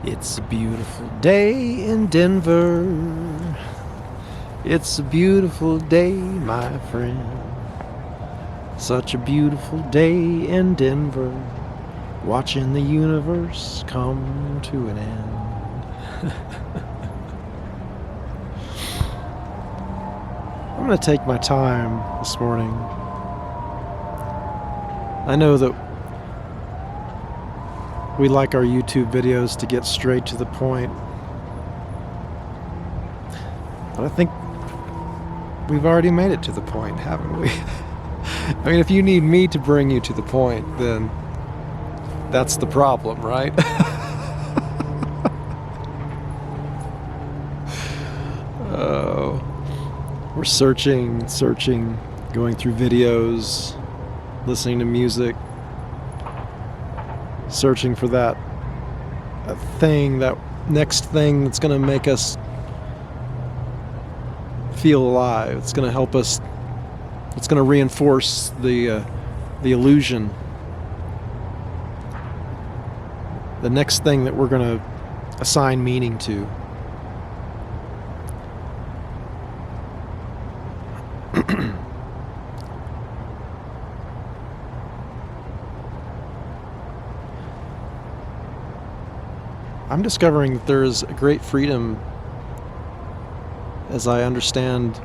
It's a beautiful day in Denver. It's a beautiful day, my friend. Such a beautiful day in Denver. Watching the universe come to an end. I'm going to take my time this morning. I know that we like our YouTube videos to get straight to the point, but I think we've already made it to the point, haven't we? I mean, if you need me to bring you to the point, then that's the problem, right? Oh, we're searching, going through videos, listening to music, searching for that thing, that next thing that's going to make us feel alive. It's going to help us. It's going to reinforce the illusion. The next thing that we're going to assign meaning to. I'm discovering that there is a great freedom as I understand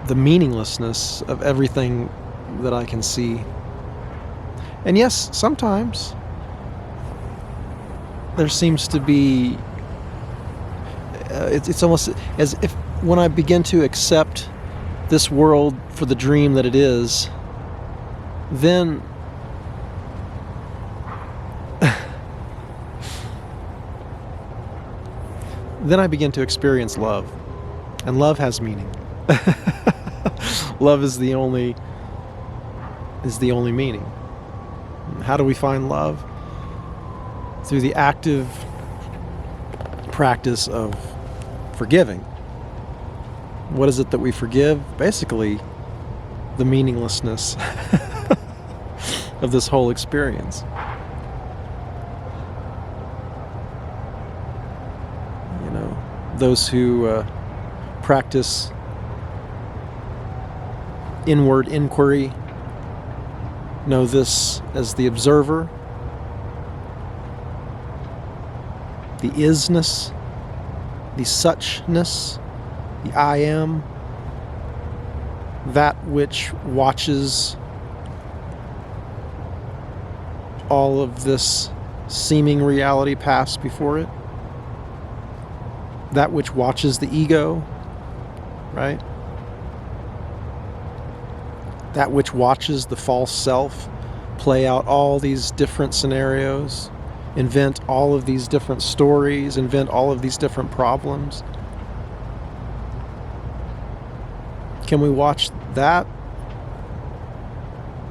the meaninglessness of everything that I can see. And yes, sometimes there seems to be, it's almost as if when I begin to accept this world for the dream that it is, then I begin to experience love. And love has meaning. Love is the only meaning. How do we find love? Through the active practice of forgiving. What is it that we forgive? Basically, the meaninglessness of this whole experience. Those who practice inward inquiry know this as the observer, the isness, the suchness, the I am, that which watches all of this seeming reality pass before it. That which watches the ego, right? That which watches the false self play out all these different scenarios, invent all of these different stories, invent all of these different problems. Can we watch that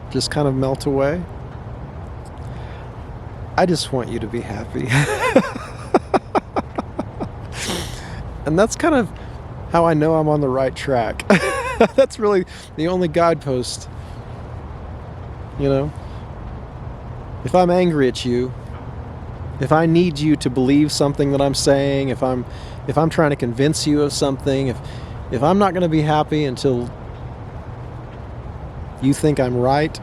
just kind of melt away? I just want you to be happy. And that's kind of how I know I'm on the right track. That's really the only guidepost. If I'm angry at you, if I need you to believe something that I'm saying, if I'm trying to convince you of something, if I'm not going to be happy until you think I'm right,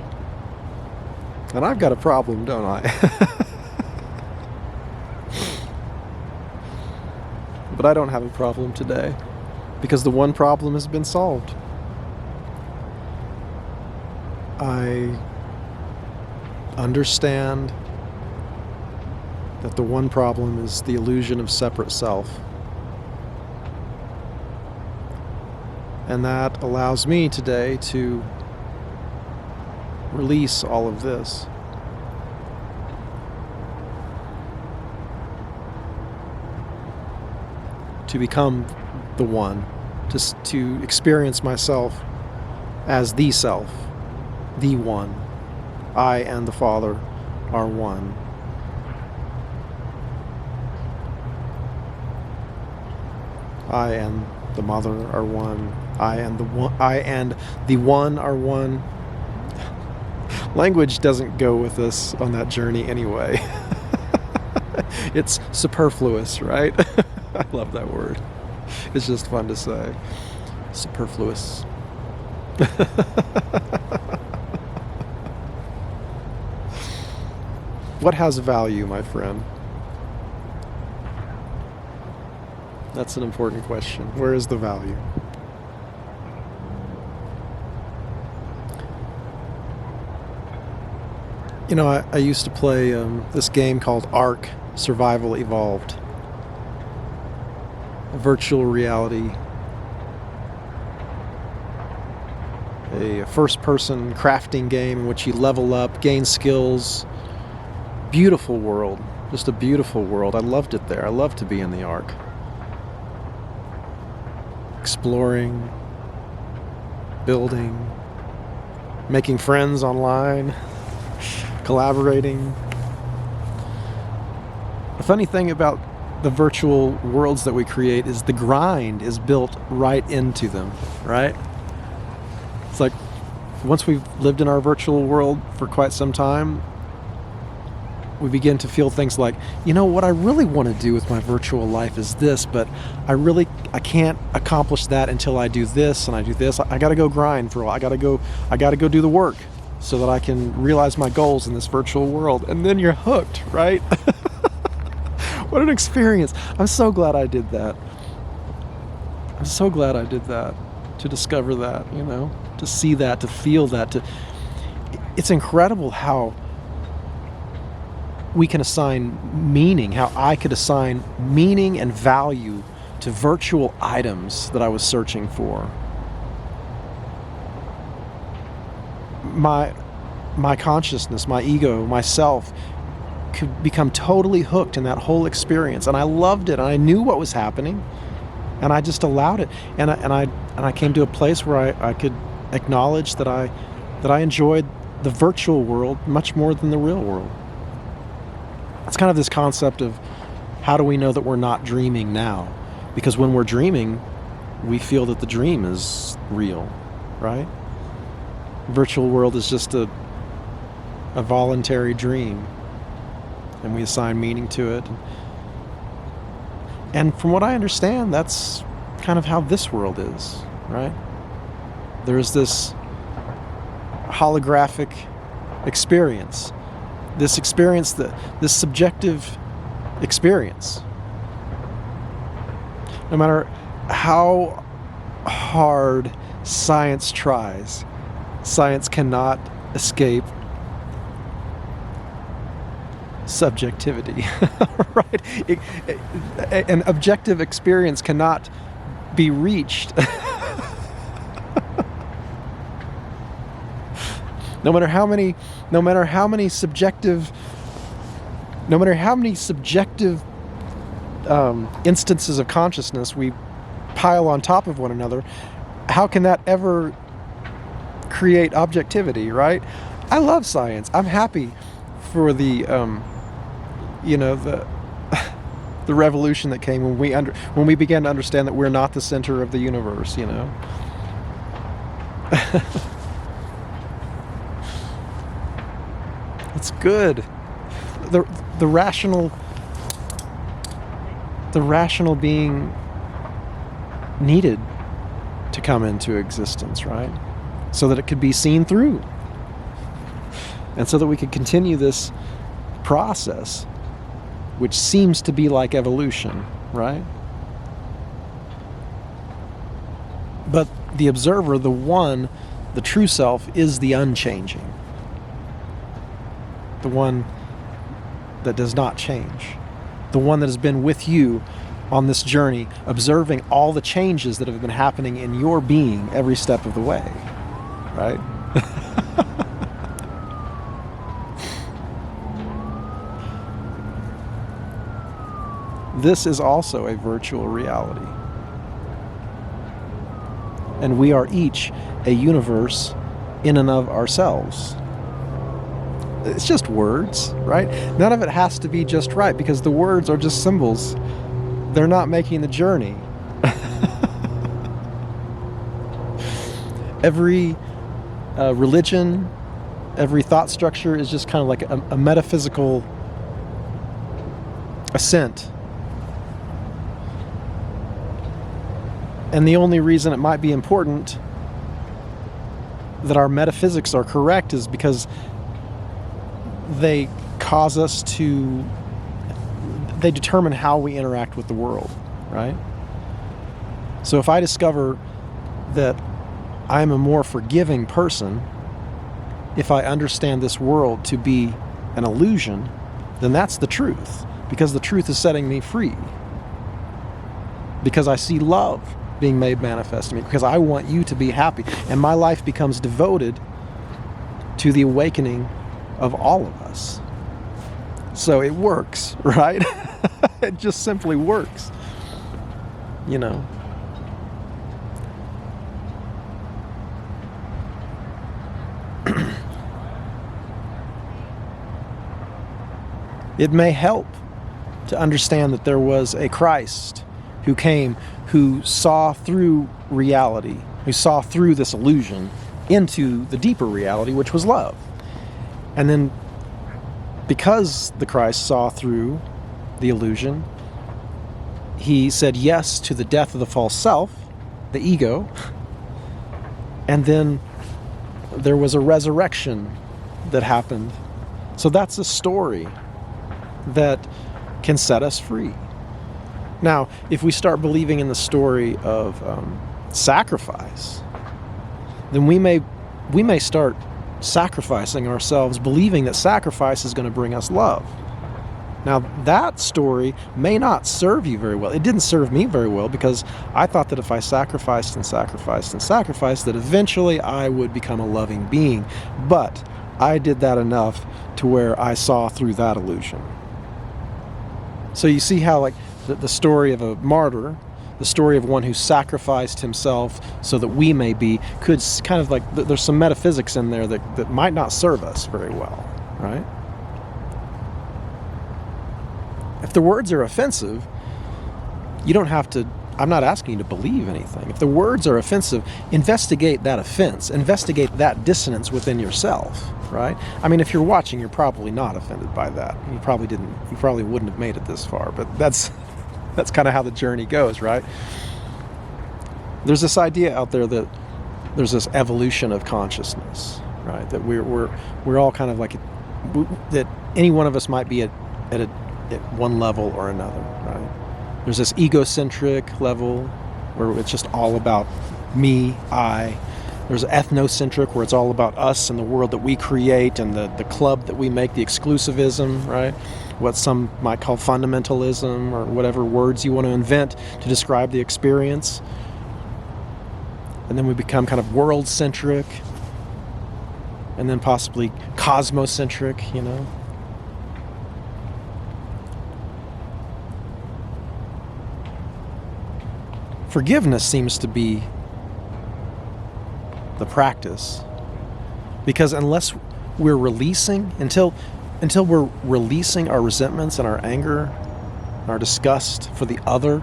then I've got a problem, don't I? But I don't have a problem today, because the one problem has been solved. I understand that the one problem is the illusion of separate self. And that allows me today to release all of this. To become the one, just to experience myself as the self, the one. I and the Father are one. I and the Mother are one. I and the One are one. Language doesn't go with us on that journey anyway. It's superfluous, right? I love that word. It's just fun to say. Superfluous. What has value, my friend? That's an important question. Where is the value? You know, I used to play this game called Ark Survival Evolved. A virtual reality. A first-person crafting game in which you level up, gain skills. Beautiful world. Just a beautiful world. I loved it there. I loved to be in the Ark. Exploring, building, making friends online, collaborating. The funny thing about the virtual worlds that we create is the grind is built right into them, right? It's like once we've lived in our virtual world for quite some time, we begin to feel things like, you know, what I really want to do with my virtual life is this, but I can't accomplish that until I do this and I do this. I got to go grind for a while. I got to go do the work so that I can realize my goals in this virtual world. And then you're hooked, right? What an experience. I'm so glad I did that. I'm so glad I did that, to discover that, you know, to see that, to feel that. It's incredible how we can assign meaning, how I could assign meaning and value to virtual items that I was searching for. My consciousness, my ego, myself could become totally hooked in that whole experience, and I loved it, and I knew what was happening, and I just allowed it, and I came to a place where I could acknowledge that I enjoyed the virtual world much more than the real world. It's kind of this concept of how do we know that we're not dreaming now? Because when we're dreaming, we feel that the dream is real, right? Virtual world is just a voluntary dream, and we assign meaning to it. And from what I understand, that's kind of how this world is, right? There's this holographic experience. This subjective experience. No matter how hard science tries, science cannot escape subjectivity, right? An objective experience cannot be reached. No matter how many subjective instances of consciousness we pile on top of one another, how can that ever create objectivity, right? I love science. I'm happy for the the revolution that came when we began to understand that we're not the center of the universe, you know. It's good. The rational being needed to come into existence, right? So that it could be seen through. And so that we could continue this process, which seems to be like evolution, right? But the observer, the true self, is the unchanging. The one that does not change. The one that has been with you on this journey, observing all the changes that have been happening in your being every step of the way. Right? This is also a virtual reality. And we are each a universe in and of ourselves. It's just words, right? None of it has to be just right, because the words are just symbols. They're not making the journey. Every religion, every thought structure is just kind of like a metaphysical assent. And the only reason it might be important that our metaphysics are correct is because they cause us to, they determine how we interact with the world, right? So if I discover that I'm a more forgiving person, if I understand this world to be an illusion, then that's the truth, because the truth is setting me free. Because I see love being made manifest to me, because I want you to be happy, and my life becomes devoted to the awakening of all of us. So it works, right? It just simply works, you know. It may help to understand that there was a Christ who came, who saw through reality, who saw through this illusion into the deeper reality, which was love. And then because the Christ saw through the illusion, he said yes to the death of the false self, the ego, and then there was a resurrection that happened. So that's a story that can set us free. Now, if we start believing in the story of sacrifice, then we may start sacrificing ourselves, believing that sacrifice is going to bring us love. Now, that story may not serve you very well. It didn't serve me very well, because I thought that if I sacrificed and sacrificed and sacrificed, that eventually I would become a loving being. But I did that enough to where I saw through that illusion. So you see how, like, the story of a martyr, the story of one who sacrificed himself so that we may be, could kind of like, there's some metaphysics in there that might not serve us very well, right? If the words are offensive, you don't have to, I'm not asking you to believe anything. If the words are offensive, investigate that offense, investigate that dissonance within yourself, right? I mean, if you're watching, you're probably not offended by that. You probably wouldn't have made it this far, but that's kind of how the journey goes, right? There's this idea out there that there's this evolution of consciousness, right? That we're all kind of like, that any one of us might be at one level or another, right? There's this egocentric level where it's just all about me, I. There's ethnocentric, where it's all about us and the world that we create and the club that we make, the exclusivism, right? What some might call fundamentalism, or whatever words you want to invent to describe the experience. And then we become kind of world-centric, and then possibly cosmocentric, you know? Forgiveness seems to be the practice, because unless we're releasing, until we're releasing our resentments and our anger, our disgust for the other,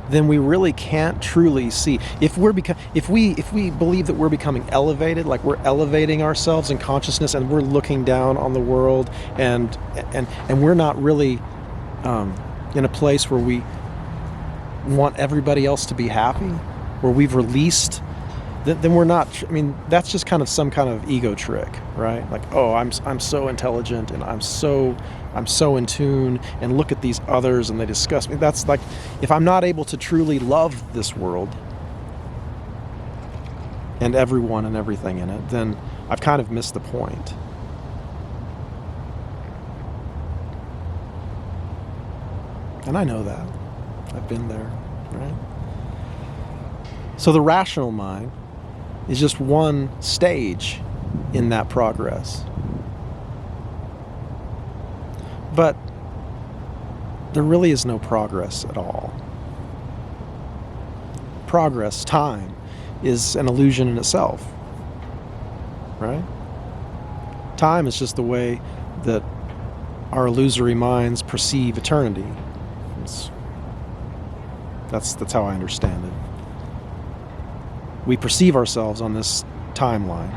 then we really can't truly see. If we believe that we're becoming elevated, like we're elevating ourselves in consciousness, and we're looking down on the world, and we're not really in a place where we want everybody else to be happy, where we've released, then we're not, I mean, that's just kind of some kind of ego trick, right? Like, oh, I'm so intelligent, and I'm so in tune, and look at these others, and they disgust me. That's like, if I'm not able to truly love this world and everyone and everything in it, then I've kind of missed the point. And I know that. I've been there, right? So the rational mind is just one stage in that progress. But there really is no progress at all. Progress, time, is an illusion in itself, right? Time is just the way that our illusory minds perceive eternity. That's how I understand it. We perceive ourselves on this timeline.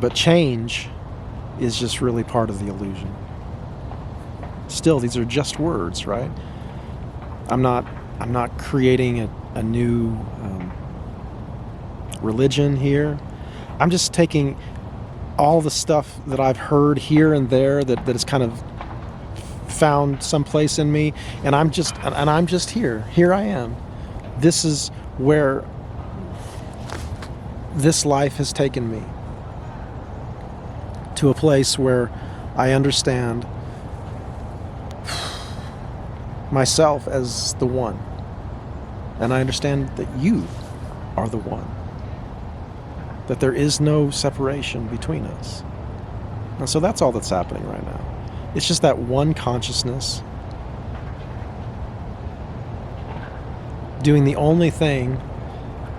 But change is just really part of the illusion. Still, these are just words, right? I'm not creating a new religion here. I'm just taking all the stuff that I've heard here and there that has kind of found some place in me, and I'm just here. Here I am. This is where this life has taken me, to a place where I understand myself as the one, and I understand that you are the one, that there is no separation between us. And so that's all that's happening right now. It's just that one consciousness doing the only thing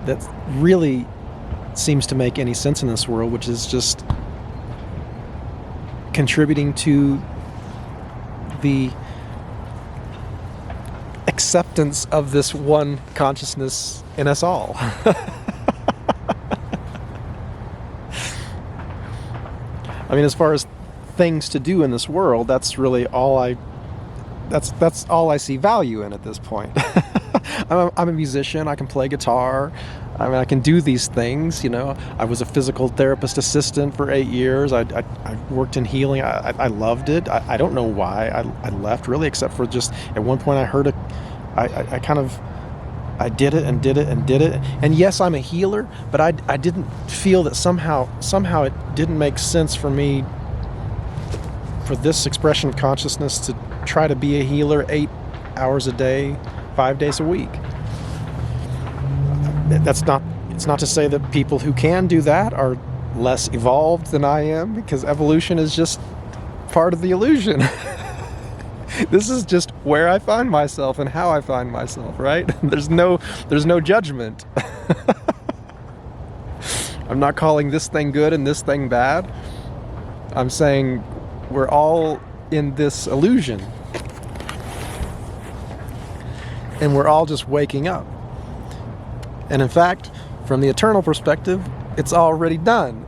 that really seems to make any sense in this world, which is just contributing to the acceptance of this one consciousness in us all. I mean, as far as things to do in this world, that's really all that's all I see value in at this point. I'm a musician. I can play guitar. I mean, I can do these things, you know. I was a physical therapist assistant for 8 years. I worked in healing. I loved it. I don't know why I left, really, except for just at one point I heard I did it and did it and did it. And yes, I'm a healer, but I didn't feel that somehow it didn't make sense for me, for this expression of consciousness, to try to be a healer 8 hours a day, 5 days a week. It's not to say that people who can do that are less evolved than I am, because evolution is just part of the illusion. This is just where I find myself and how I find myself, right? There's no judgment. I'm not calling this thing good and this thing bad. I'm saying we're all in this illusion. And we're all just waking up. And in fact, from the eternal perspective, it's already done.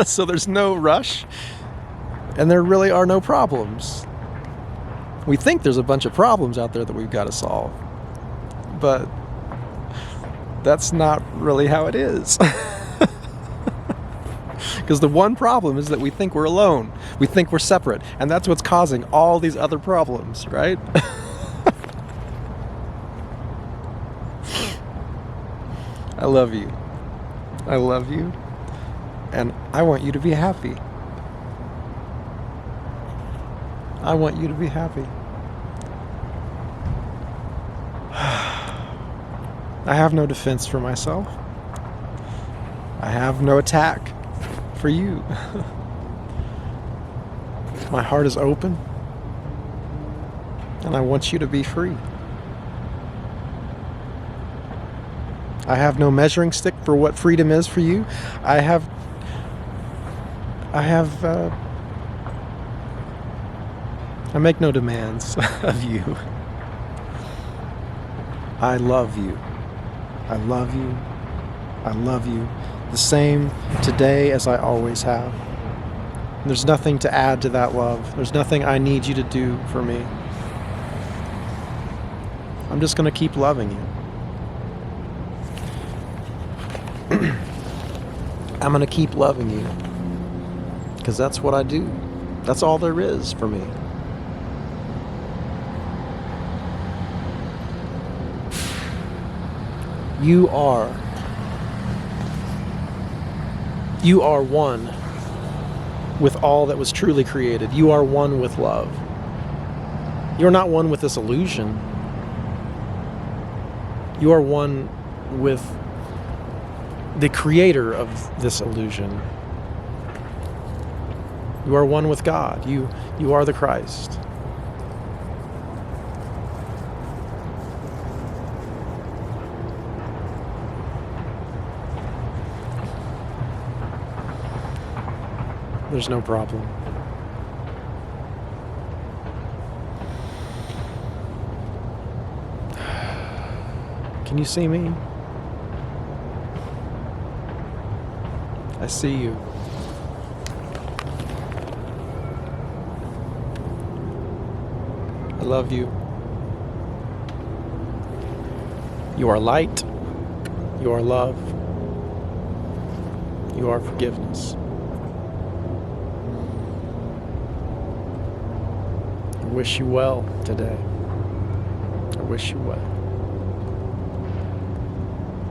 So there's no rush, and there really are no problems. We think there's a bunch of problems out there that we've got to solve, but that's not really how it is. Because the one problem is that we think we're alone. We think we're separate, and that's what's causing all these other problems, right? I love you. I love you. And I want you to be happy. I want you to be happy. I have no defense for myself. I have no attack for you. My heart is open, and I want you to be free. I have no measuring stick for what freedom is for you. I make no demands of you. I love you. I love you. I love you. The same today as I always have. There's nothing to add to that love. There's nothing I need you to do for me. I'm just going to keep loving you. I'm going to keep loving you, because that's what I do. That's all there is for me. You are one with all that was truly created. You are one with love. You're not one with this illusion. You are one with the creator of this illusion. You are one with God. You are the Christ. There's no problem. Can you see me? I see you. I love you. You are light. You are love. You are forgiveness. I wish you well today. I wish you well.